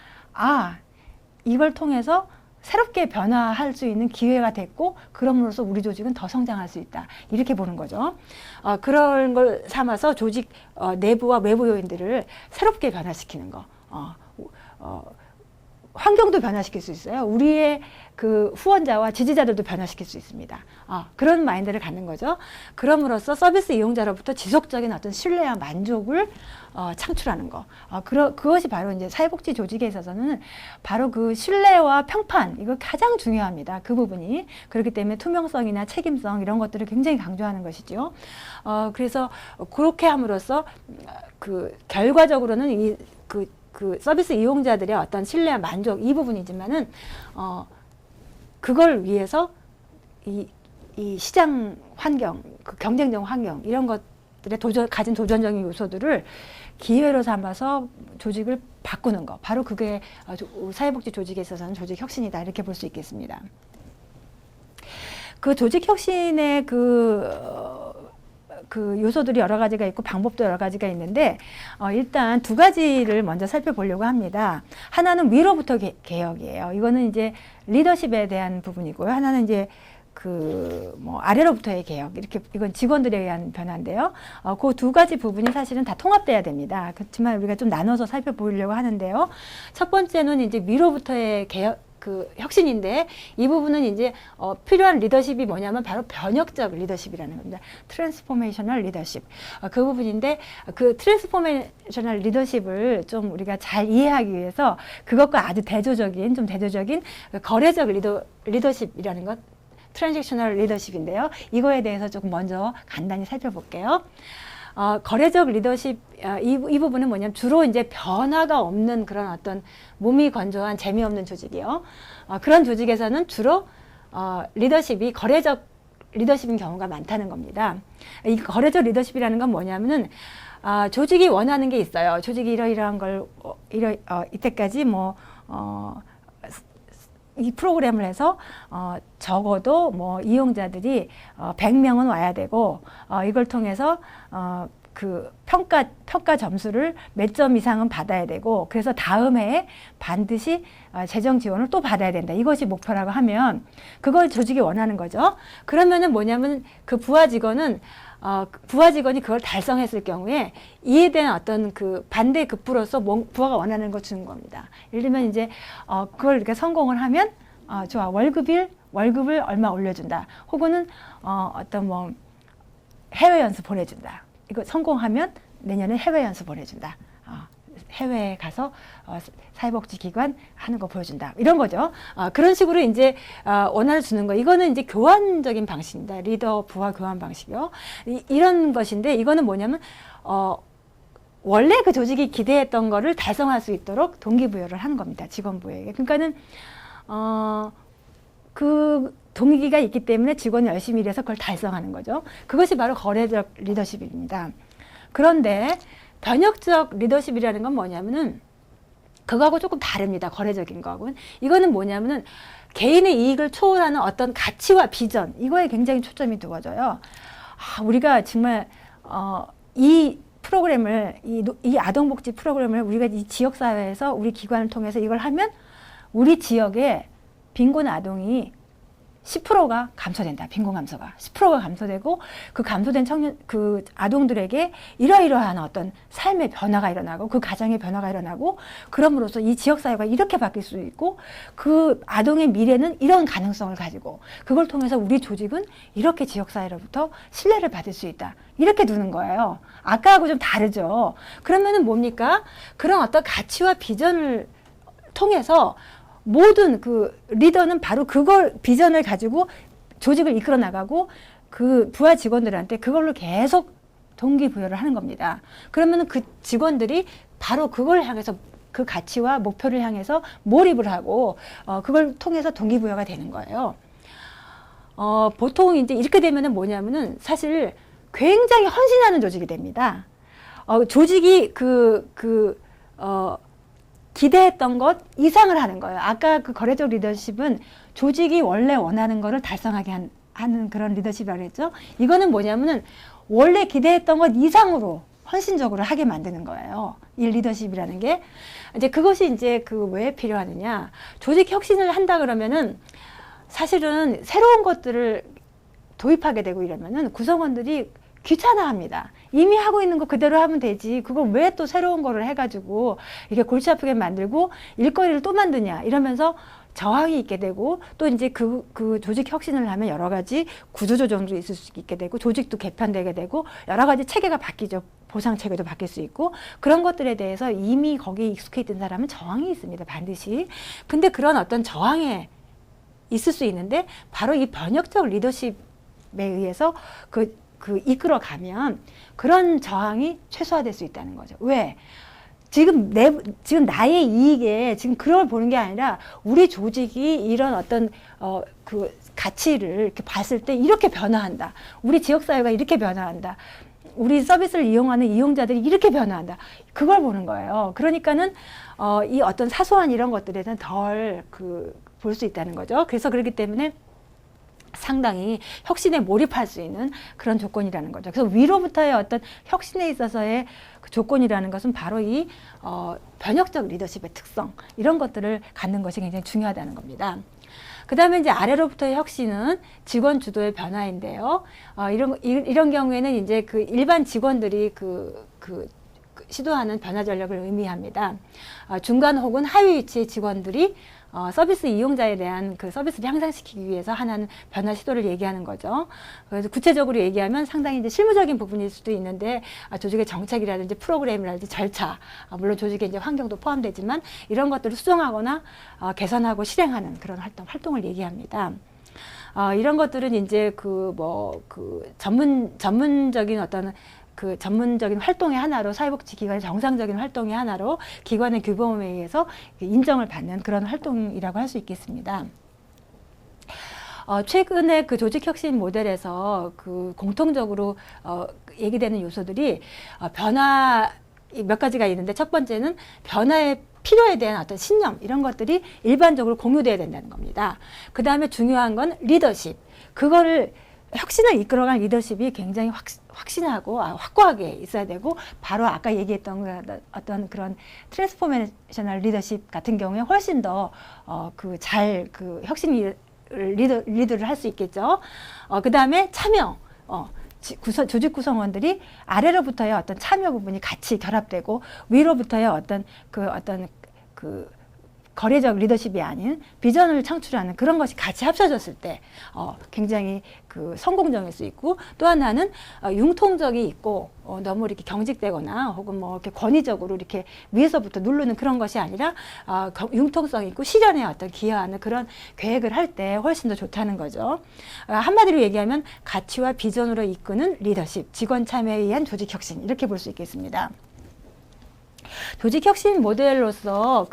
이걸 통해서 새롭게 변화할 수 있는 기회가 됐고 그럼으로써 우리 조직은 더 성장할 수 있다. 이렇게 보는 거죠. 그런 걸 삼아서 조직 내부와 외부 요인들을 새롭게 변화시키는 거. 환경도 변화시킬 수 있어요. 우리의 그 후원자와 지지자들도 변화시킬 수 있습니다. 그런 마인드를 갖는 거죠. 그럼으로써 서비스 이용자로부터 지속적인 어떤 신뢰와 만족을 창출하는 거. 그것이 바로 이제 사회복지 조직에 있어서는 바로 그 신뢰와 평판, 이거 가장 중요합니다. 그 부분이. 그렇기 때문에 투명성이나 책임성 이런 것들을 굉장히 강조하는 것이죠. 그래서 그렇게 함으로써 그 결과적으로는 그 서비스 이용자들의 어떤 신뢰와 만족 이 부분이지만은 그걸 위해서 이 시장 환경, 그 경쟁적 환경 이런 것들의 가진 도전적인 요소들을 기회로 삼아서 조직을 바꾸는 거. 바로 그게 사회복지 조직에 있어서는 조직 혁신이다 이렇게 볼 수 있겠습니다. 그 조직 혁신의 그 요소들이 여러 가지가 있고 방법도 여러 가지가 있는데 일단 두 가지를 먼저 살펴보려고 합니다. 하나는 위로부터 개혁이에요. 이거는 이제 리더십에 대한 부분이고요. 하나는 이제 아래로부터의 개혁. 이렇게 이건 직원들에 의한 변화인데요. 그 두 가지 부분이 사실은 다 통합돼야 됩니다. 그렇지만 우리가 좀 나눠서 살펴보려고 하는데요. 첫 번째는 이제 위로부터의 개혁. 그 혁신인데 이 부분은 이제 필요한 리더십이 뭐냐면 바로 변혁적 리더십이라는 겁니다. 트랜스포메이셔널 리더십. 그 부분인데 그 트랜스포메이셔널 리더십을 좀 우리가 잘 이해하기 위해서 그것과 아주 대조적인 거래적 리더십이라는 것 트랜잭셔널 리더십인데요. 이거에 대해서 조금 먼저 간단히 살펴볼게요. 거래적 리더십 이 부분은 뭐냐면 주로 이제 변화가 없는 그런 어떤 몸이 건조한 재미없는 조직이요. 그런 조직에서는 주로 리더십이 거래적 리더십인 경우가 많다는 겁니다. 이 거래적 리더십이라는 건 뭐냐면은 조직이 원하는 게 있어요. 조직이 이러이러한 걸 이때까지 이 프로그램을 해서 적어도 이용자들이 100명은 와야 되고 이걸 통해서 그 평가 점수를 몇 점 이상은 받아야 되고 그래서 다음 해에 반드시 재정 지원을 또 받아야 된다. 이것이 목표라고 하면 그걸 조직이 원하는 거죠. 그러면은 뭐냐면 그 부하 직원이 그걸 달성했을 경우에 이에 대한 어떤 그 반대 급부로서 부하가 원하는 걸 주는 겁니다. 예를 들면 이제 그걸 이렇게 성공을 하면 좋아 월급을 얼마 올려준다. 혹은 어떤 해외 연수 보내준다. 이거 성공하면 내년에 해외 연수 보내준다. 해외에 가서 사회복지기관 하는 거 보여준다. 이런 거죠. 그런 식으로 이제 원화를 주는 거. 이거는 이제 교환적인 방식입니다. 리더 부하 교환 방식이요. 이런 것인데 이거는 뭐냐면 원래 그 조직이 기대했던 거를 달성할 수 있도록 동기부여를 하는 겁니다. 직원부에게. 그러니까는 그 동기가 있기 때문에 직원이 열심히 일해서 그걸 달성하는 거죠. 그것이 바로 거래적 리더십입니다. 그런데 변혁적 리더십이라는 건 뭐냐면은 그거하고 조금 다릅니다. 거래적인 거하고는. 이거는 뭐냐면은 개인의 이익을 초월하는 어떤 가치와 비전, 이거에 굉장히 초점이 두어져요. 우리가 정말 이 프로그램을, 이 아동복지 프로그램을 우리가 이 지역사회에서 우리 기관을 통해서 이걸 하면 우리 지역에 빈곤 아동이 10%가 감소된다. 빈곤 감소가 10%가 감소되고 그 감소된 그 아동들에게 이러이러한 어떤 삶의 변화가 일어나고 그 가정의 변화가 일어나고 그럼으로써 이 지역 사회가 이렇게 바뀔 수 있고 그 아동의 미래는 이런 가능성을 가지고 그걸 통해서 우리 조직은 이렇게 지역 사회로부터 신뢰를 받을 수 있다. 이렇게 두는 거예요. 아까하고 좀 다르죠. 그러면은 뭡니까? 그런 어떤 가치와 비전을 통해서 모든 그 리더는 바로 그걸 비전을 가지고 조직을 이끌어 나가고 그 부하 직원들한테 그걸로 계속 동기부여를 하는 겁니다. 그러면은 그 직원들이 바로 그걸 향해서 그 가치와 목표를 향해서 몰입을 하고 그걸 통해서 동기부여가 되는 거예요. 보통 이제 이렇게 되면은 뭐냐면은 사실 굉장히 헌신하는 조직이 됩니다. 조직이 기대했던 것 이상을 하는 거예요. 아까 그 거래적 리더십은 조직이 원래 원하는 거를 달성하게 하는 그런 리더십이라고 했죠. 이거는 뭐냐면은 원래 기대했던 것 이상으로 헌신적으로 하게 만드는 거예요. 이 리더십이라는 게. 이제 그것이 이제 왜 필요하느냐. 조직 혁신을 한다 그러면은 사실은 새로운 것들을 도입하게 되고 이러면은 구성원들이 귀찮아합니다. 이미 하고 있는 거 그대로 하면 되지. 그걸 왜 또 새로운 거를 해가지고 이게 골치 아프게 만들고 일거리를 또 만드냐 이러면서 저항이 있게 되고 또 이제 그 조직 혁신을 하면 여러 가지 구조조정도 있을 수 있게 되고 조직도 개편되게 되고 여러 가지 체계가 바뀌죠. 보상 체계도 바뀔 수 있고 그런 것들에 대해서 이미 거기에 익숙해 있던 사람은 저항이 있습니다. 반드시. 근데 그런 어떤 저항에 있을 수 있는데 바로 이 변혁적 리더십에 의해서 이끌어 가면 그런 저항이 최소화될 수 있다는 거죠. 왜? 지금 나의 이익에 지금 그걸 보는 게 아니라 우리 조직이 이런 어떤 그 가치를 이렇게 봤을 때 이렇게 변화한다. 우리 지역 사회가 이렇게 변화한다. 우리 서비스를 이용하는 이용자들이 이렇게 변화한다. 그걸 보는 거예요. 그러니까는 이 어떤 사소한 이런 것들에는 덜 볼 수 있다는 거죠. 그래서 그렇기 때문에 상당히 혁신에 몰입할 수 있는 그런 조건이라는 거죠. 그래서 위로부터의 어떤 혁신에 있어서의 그 조건이라는 것은 바로 이 변혁적 리더십의 특성 이런 것들을 갖는 것이 굉장히 중요하다는 겁니다. 그 다음에 이제 아래로부터의 혁신은 직원 주도의 변화인데요. 이런 경우에는 이제 그 일반 직원들이 시도하는 변화 전략을 의미합니다. 중간 혹은 하위 위치의 직원들이 서비스 이용자에 대한 그 서비스를 향상시키기 위해서 하는 변화 시도를 얘기하는 거죠. 그래서 구체적으로 얘기하면 상당히 이제 실무적인 부분일 수도 있는데 조직의 정책이라든지 프로그램이라든지 절차, 물론 조직의 이제 환경도 포함되지만 이런 것들을 수정하거나 개선하고 실행하는 그런 활동을 얘기합니다. 이런 것들은 이제 전문적인 어떤 전문적인 활동의 하나로 사회복지기관의 정상적인 활동의 하나로 기관의 규범에 의해서 인정을 받는 그런 활동이라고 할 수 있겠습니다. 최근에 그 조직혁신 모델에서 공통적으로 얘기되는 요소들이 변화 몇 가지가 있는데 첫 번째는 변화의 필요에 대한 어떤 신념 이런 것들이 일반적으로 공유돼야 된다는 겁니다. 그 다음에 중요한 건 리더십. 그거를 혁신을 이끌어간 리더십이 굉장히 확신하고 확고하게 있어야 되고 바로 아까 얘기했던 어떤 그런 트랜스포메이셔널 리더십 같은 경우에 훨씬 더 혁신 리더를 할 수 있겠죠. 그 다음에 참여. 조직 구성원들이 아래로부터의 어떤 참여 부분이 같이 결합되고 위로부터의 어떤 거래적 리더십이 아닌 비전을 창출하는 그런 것이 같이 합쳐졌을 때 굉장히 그 성공적일 수 있고, 또 하나는 융통적이 있고 너무 이렇게 경직되거나 혹은 뭐 이렇게 권위적으로 이렇게 위에서부터 누르는 그런 것이 아니라 융통성 있고 실현에 어떤 기여하는 그런 계획을 할 때 훨씬 더 좋다는 거죠. 한마디로 얘기하면 가치와 비전으로 이끄는 리더십, 직원 참여에 의한 조직 혁신, 이렇게 볼 수 있겠습니다. 조직혁신 모델로서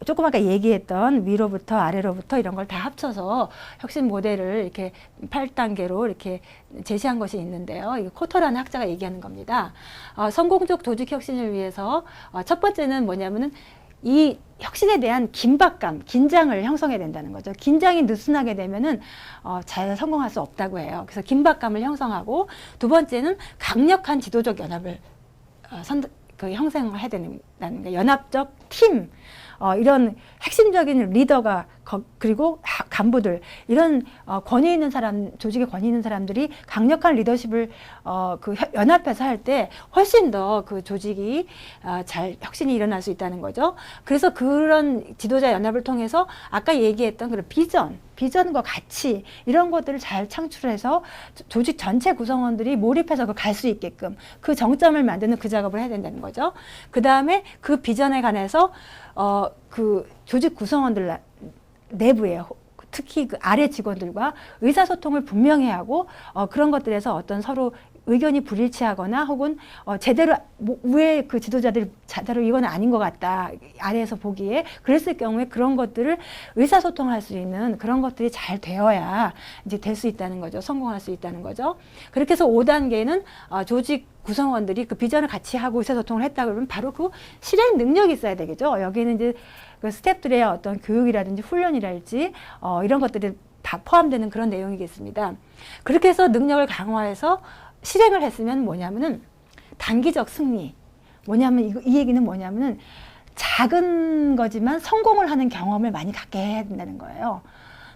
조금 아까 얘기했던 위로부터 아래로부터 이런 걸 다 합쳐서 혁신 모델을 이렇게 8단계로 이렇게 제시한 것이 있는데요. 이거 코터라는 학자가 얘기하는 겁니다. 성공적 조직혁신을 위해서 첫 번째는 뭐냐면은 이 혁신에 대한 긴박감, 긴장을 형성해야 된다는 거죠. 긴장이 느슨하게 되면은 잘 성공할 수 없다고 해요. 그래서 긴박감을 형성하고, 두 번째는 강력한 지도적 연합을 형성해야 된다는 게, 연합적 팀, 이런 핵심적인 리더가 그리고 간부들, 이런 권위 있는 사람, 조직에 권위 있는 사람들이 강력한 리더십을 연합해서 할 때 훨씬 더 그 조직이 잘 혁신이 일어날 수 있다는 거죠. 그래서 그런 지도자 연합을 통해서 아까 얘기했던 그런 비전과 가치, 이런 것들을 잘 창출해서 조직 전체 구성원들이 몰입해서 갈 수 있게끔 그 정점을 만드는 그 작업을 해야 된다는 거죠. 그 다음에 그 비전에 관해서 그 조직 구성원들 내부에, 특히 그 아래 직원들과 의사소통을 분명히 하고, 그런 것들에서 어떤 서로 의견이 불일치하거나 혹은 제대로 위에 그 지도자들이 제대로 이건 아닌 것 같다, 아래에서 보기에 그랬을 경우에 그런 것들을 의사소통할 수 있는 그런 것들이 잘 되어야 이제 될 수 있다는 거죠. 성공할 수 있다는 거죠. 그렇게 해서 5단계는 조직 구성원들이 그 비전을 같이 하고 의사소통을 했다 그러면 바로 그 실행 능력이 있어야 되겠죠. 여기는 이제 그 스태프들의 어떤 교육이라든지 훈련이랄지 이런 것들이 다 포함되는 그런 내용이겠습니다. 그렇게 해서 능력을 강화해서 실행을 했으면 뭐냐면은 단기적 승리. 뭐냐면 이 얘기는 뭐냐면은 작은 거지만 성공을 하는 경험을 많이 갖게 해야 된다는 거예요.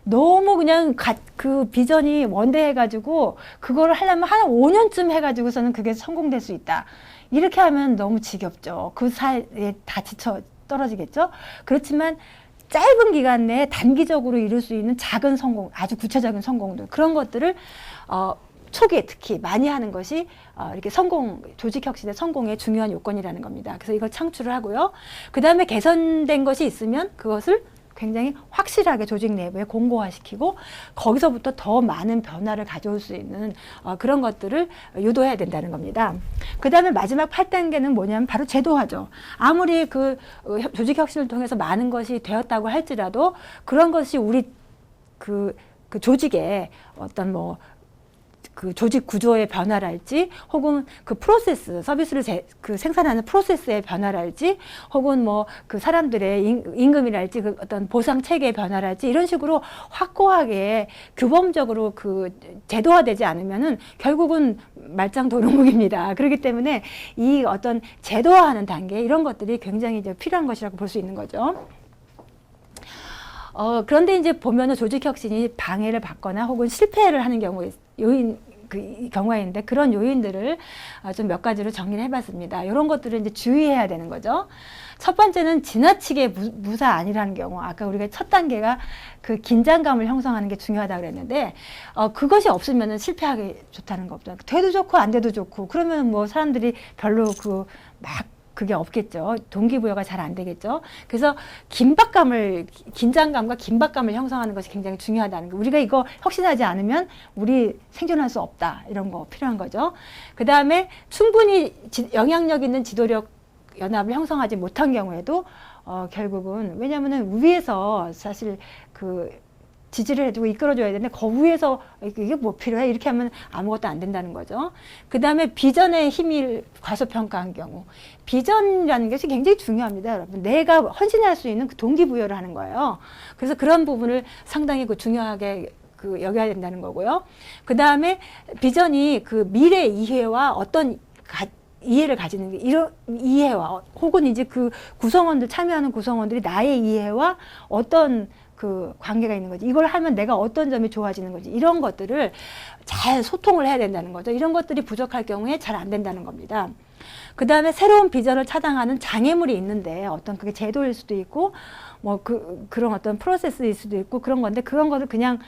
너무 그냥 그 비전이 원대해가지고 그거를 하려면 한 5년쯤 해가지고서는 그게 성공될 수 있다. 이렇게 하면 너무 지겹죠. 그 사이에 다 지쳐 떨어지겠죠. 그렇지만 짧은 기간 내에 단기적으로 이룰 수 있는 작은 성공, 아주 구체적인 성공들, 그런 것들을 초기에 특히 많이 하는 것이 이렇게 조직 혁신의 성공의 중요한 요건이라는 겁니다. 그래서 이걸 창출을 하고요. 그 다음에 개선된 것이 있으면 그것을 굉장히 확실하게 조직 내부에 공고화시키고 거기서부터 더 많은 변화를 가져올 수 있는 그런 것들을 유도해야 된다는 겁니다. 그 다음에 마지막 8단계는 뭐냐면 바로 제도화죠. 아무리 그 조직 혁신을 통해서 많은 것이 되었다고 할지라도 그런 것이 우리 그 조직의 어떤 그 조직 구조의 변화랄지 혹은 그 프로세스, 서비스를 그 생산하는 프로세스의 변화랄지 혹은 그 사람들의 임금이랄지 그 어떤 보상 체계의 변화랄지 이런 식으로 확고하게 규범적으로 그 제도화되지 않으면은 결국은 말짱도루묵입니다. 그렇기 때문에 이 어떤 제도화하는 단계, 이런 것들이 굉장히 이제 필요한 것이라고 볼 수 있는 거죠. 그런데 이제 보면은 조직 혁신이 방해를 받거나 혹은 실패를 하는 경우에 경우가 있는데, 그런 요인들을 좀 몇 가지로 정리를 해봤습니다. 이런 것들을 이제 주의해야 되는 거죠. 첫 번째는 지나치게 무사 아니라는 경우. 아까 우리가 첫 단계가 그 긴장감을 형성하는 게 중요하다고 그랬는데, 그것이 없으면은 실패하기 좋다는 거 없잖아요. 돼도 좋고 안 돼도 좋고, 그러면 뭐 사람들이 별로 그게 없겠죠. 동기부여가 잘 안 되겠죠. 그래서 긴장감과 긴박감을 형성하는 것이 굉장히 중요하다는 거. 우리가 이거 혁신하지 않으면 우리 생존할 수 없다. 이런 거 필요한 거죠. 그 다음에 충분히 영향력 있는 지도력 연합을 형성하지 못한 경우에도 결국은, 왜냐하면은 위에서 사실 지지를 해주고 이끌어줘야 되는데 그 위에서 이게 뭐 필요해? 이렇게 하면 아무것도 안 된다는 거죠. 그 다음에 비전의 힘을 과소평가한 경우. 비전이라는 것이 굉장히 중요합니다, 여러분. 내가 헌신할 수 있는 그 동기부여를 하는 거예요. 그래서 그런 부분을 상당히 중요하게 여겨야 된다는 거고요. 그 다음에 비전이 그 미래 이해와 어떤 이해를 가지는 게, 이런 이해와 혹은 이제 그 참여하는 구성원들이 나의 이해와 어떤 그 관계가 있는 거지. 이걸 하면 내가 어떤 점이 좋아지는 거지. 이런 것들을 잘 소통을 해야 된다는 거죠. 이런 것들이 부족할 경우에 잘 안 된다는 겁니다. 그 다음에 새로운 비전을 차단하는 장애물이 있는데 어떤 그게 제도일 수도 있고 뭐 그런 어떤 프로세스일 수도 있고 그런 건데 그런 것을 그냥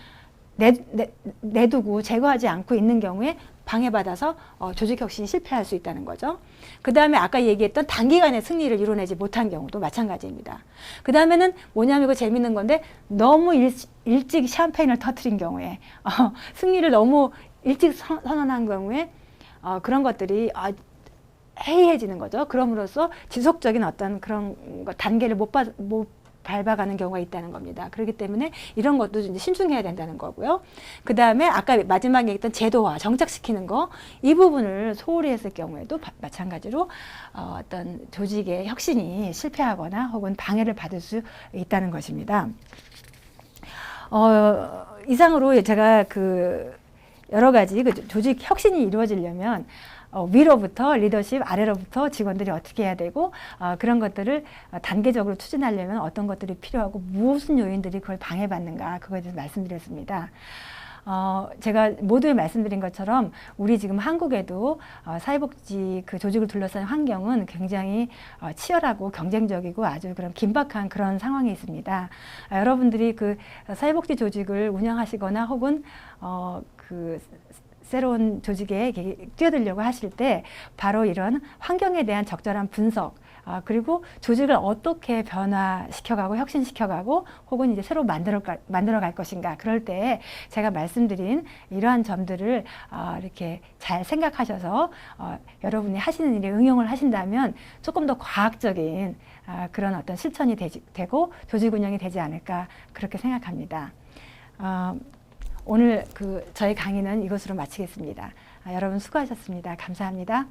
내두고 제거하지 않고 있는 경우에 방해받아서 조직 혁신이 실패할 수 있다는 거죠. 그 다음에 아까 얘기했던 단기간에 승리를 이뤄내지 못한 경우도 마찬가지입니다. 그 다음에는 뭐냐면 이거 재밌는 건데 너무 일찍 샴페인을 터뜨린 경우에 승리를 너무 일찍 선언한 경우에 그런 것들이 해이해지는 거죠. 그럼으로써 지속적인 어떤 그런 단계를 못 밟아가는 경우가 있다는 겁니다. 그렇기 때문에 이런 것도 이제 신중해야 된다는 거고요. 그 다음에 아까 마지막에 얘기했던 제도화, 정착시키는 거, 이 부분을 소홀히 했을 경우에도 마찬가지로 어떤 조직의 혁신이 실패하거나 혹은 방해를 받을 수 있다는 것입니다. 이상으로 제가 여러 가지 조직 혁신이 이루어지려면 위로부터 리더십, 아래로부터 직원들이 어떻게 해야 되고 그런 것들을 단계적으로 추진하려면 어떤 것들이 필요하고 무슨 요인들이 그걸 방해받는가 그거에 대해서 말씀드렸습니다. 제가 모두에 말씀드린 것처럼 우리 지금 한국에도 사회복지 조직을 둘러싼 환경은 굉장히 치열하고 경쟁적이고 아주 그런 긴박한 그런 상황이 있습니다. 여러분들이 사회복지 조직을 운영하시거나 혹은 새로운 조직에 뛰어들려고 하실 때 바로 이런 환경에 대한 적절한 분석 그리고 조직을 어떻게 변화시켜가고 혁신시켜가고 혹은 이제 새로 만들어갈 것인가 그럴 때 제가 말씀드린 이러한 점들을 이렇게 잘 생각하셔서 여러분이 하시는 일에 응용을 하신다면 조금 더 과학적인 그런 어떤 실천이 되고 조직 운영이 되지 않을까 그렇게 생각합니다. 오늘 저희 강의는 이것으로 마치겠습니다. 여러분 수고하셨습니다. 감사합니다.